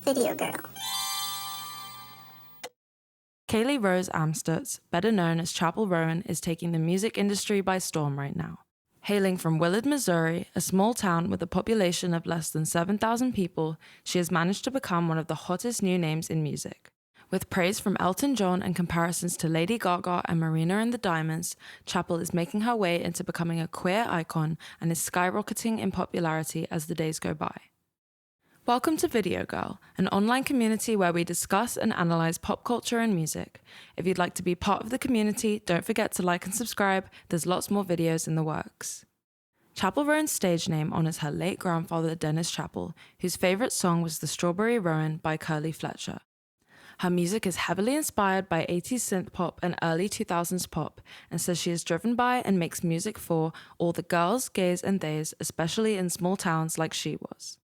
Video Girl. Kaylee Rose Amstutz, better known as Chappell Roan, is taking the music industry by storm right now. Hailing from Willard, Missouri, a small town with a population of less than 7,000 people, she has managed to become one of the hottest new names in music. With praise from Elton John and comparisons to Lady Gaga and Marina and the Diamonds, Chappell is making her way into becoming a queer icon and is skyrocketing in popularity as the days go by. Welcome to Video Girl, an online community where we discuss and analyze pop culture and music. If you'd like to be part of the community, don't forget to like and subscribe. There's lots more videos in the works. Chappell Roan's stage name honors her late grandfather Dennis Chappell, whose favorite song was The Strawberry Rowan by Curly Fletcher. Her music is heavily inspired by 80s synth pop and early 2000s pop, and says she is driven by and makes music for all the girls, gays, and theys, especially in small towns like she was.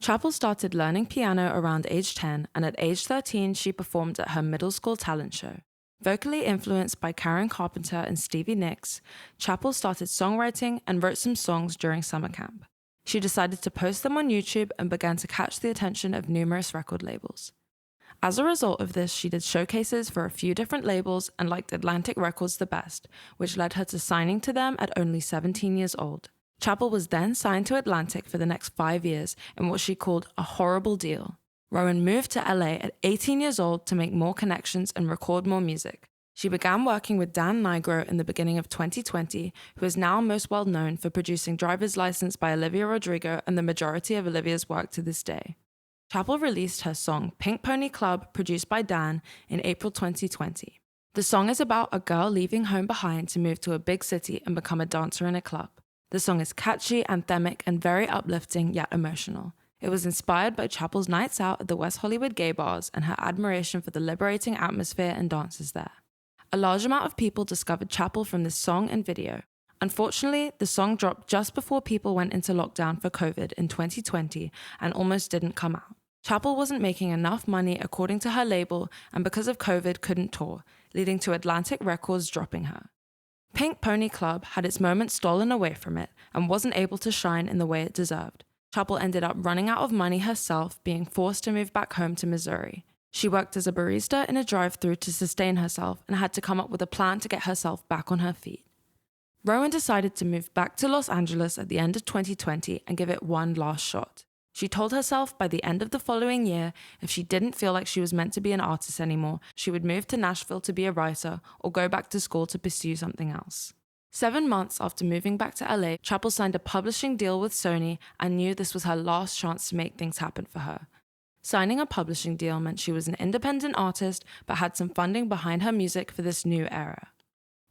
Chappell started learning piano around age 10, and at age 13 she performed at her middle school talent show. Vocally influenced by Karen Carpenter and Stevie Nicks, Chappell started songwriting and wrote some songs during summer camp. She decided to post them on YouTube and began to catch the attention of numerous record labels. As a result of this, she did showcases for a few different labels and liked Atlantic Records the best, which led her to signing to them at only 17 years old. Chappell was then signed to Atlantic for the next 5 years in what she called a horrible deal. Rowan moved to LA at 18 years old to make more connections and record more music. She began working with Dan Nigro in the beginning of 2020, who is now most well known for producing Driver's License by Olivia Rodrigo and the majority of Olivia's work to this day. Chappell released her song Pink Pony Club, produced by Dan, in April 2020. The song is about a girl leaving home behind to move to a big city and become a dancer in a club. The song is catchy, anthemic, and very uplifting yet emotional. It was inspired by Chappell's nights out at the West Hollywood gay bars and her admiration for the liberating atmosphere and dances there. A large amount of people discovered Chappell from this song and video. Unfortunately, the song dropped just before people went into lockdown for COVID in 2020 and almost didn't come out. Chappell wasn't making enough money according to her label, and because of COVID couldn't tour, leading to Atlantic Records dropping her. Pink Pony Club had its moment stolen away from it and wasn't able to shine in the way it deserved. Chappell ended up running out of money herself, being forced to move back home to Missouri. She worked as a barista in a drive-thru to sustain herself and had to come up with a plan to get herself back on her feet. Rowan decided to move back to Los Angeles at the end of 2020 and give it one last shot. She told herself by the end of the following year, if she didn't feel like she was meant to be an artist anymore, she would move to Nashville to be a writer or go back to school to pursue something else. 7 months after moving back to LA, Chappell signed a publishing deal with Sony and knew this was her last chance to make things happen for her. Signing a publishing deal meant she was an independent artist but had some funding behind her music for this new era.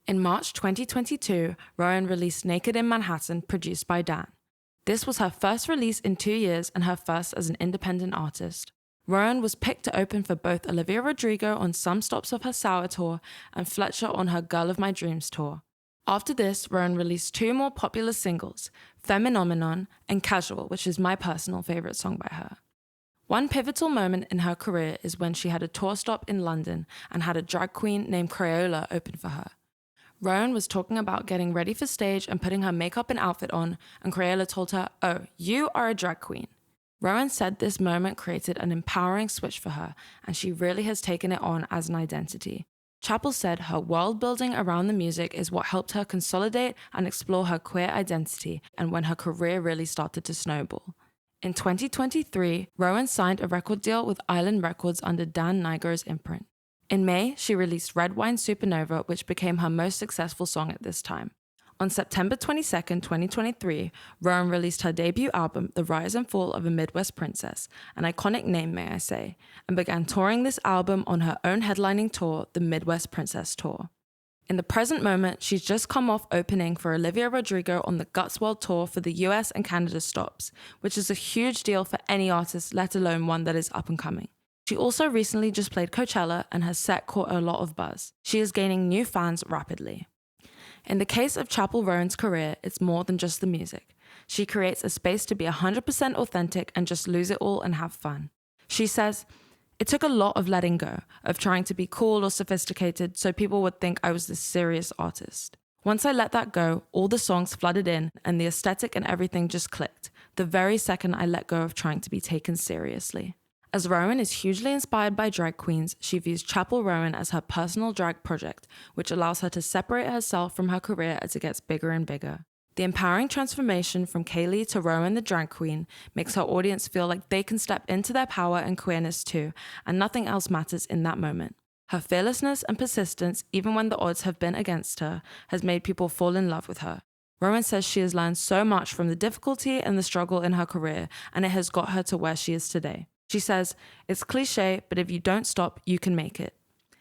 In March 2022, Rowan released Naked in Manhattan, produced by Dan. This was her first release in 2 years and her first as an independent artist. Rowan was picked to open for both Olivia Rodrigo on some stops of her Sour tour and Fletcher on her Girl of My Dreams tour. After this, Rowan released 2 more popular singles, Phenomenon and Casual, which is my personal favorite song by her. One pivotal moment in her career is when she had a tour stop in London and had a drag queen named Crayola open for her. Rowan was talking about getting ready for stage and putting her makeup and outfit on, and Crayola told her, "Oh, you are a drag queen." Rowan said this moment created an empowering switch for her, and she really has taken it on as an identity. Chappell said her world building around the music is what helped her consolidate and explore her queer identity, and when her career really started to snowball. In 2023, Rowan signed a record deal with Island Records under Dan Nigro's imprint. In May, she released Red Wine Supernova, which became her most successful song at this time. On September 22, 2023, Rowan released her debut album, The Rise and Fall of a Midwest Princess, an iconic name, may I say, and began touring this album on her own headlining tour, the Midwest Princess Tour. In the present moment, she's just come off opening for Olivia Rodrigo on the Guts World Tour for the US and Canada stops, which is a huge deal for any artist, let alone one that is up and coming. She also recently just played Coachella and her set caught a lot of buzz. She is gaining new fans rapidly. In the case of Chappell Roan's career, it's more than just the music. She creates a space to be 100% authentic and just lose it all and have fun. She says, "It took a lot of letting go, of trying to be cool or sophisticated so people would think I was this serious artist. Once I let that go, all the songs flooded in and the aesthetic and everything just clicked, the very second I let go of trying to be taken seriously." As Rowan is hugely inspired by drag queens, she views Chappell Roan as her personal drag project, which allows her to separate herself from her career as it gets bigger and bigger. The empowering transformation from Kaylee to Rowan the drag queen makes her audience feel like they can step into their power and queerness too, and nothing else matters in that moment. Her fearlessness and persistence, even when the odds have been against her, has made people fall in love with her. Rowan says she has learned so much from the difficulty and the struggle in her career, and it has got her to where she is today. She says, "It's cliche, but if you don't stop, you can make it."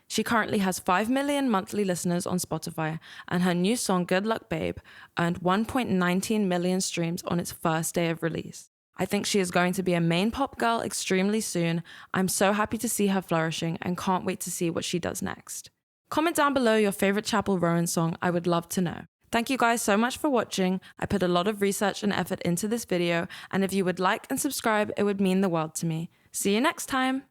She currently has 5 million monthly listeners on Spotify, and her new song Good Luck Babe earned 1.19 million streams on its first day of release. I think she is going to be a main pop girl extremely soon. I'm so happy to see her flourishing and can't wait to see what she does next. Comment down below your favorite Chappell Roan song, I would love to know. Thank you guys so much for watching. I put a lot of research and effort into this video, and if you would like and subscribe, it would mean the world to me. See you next time!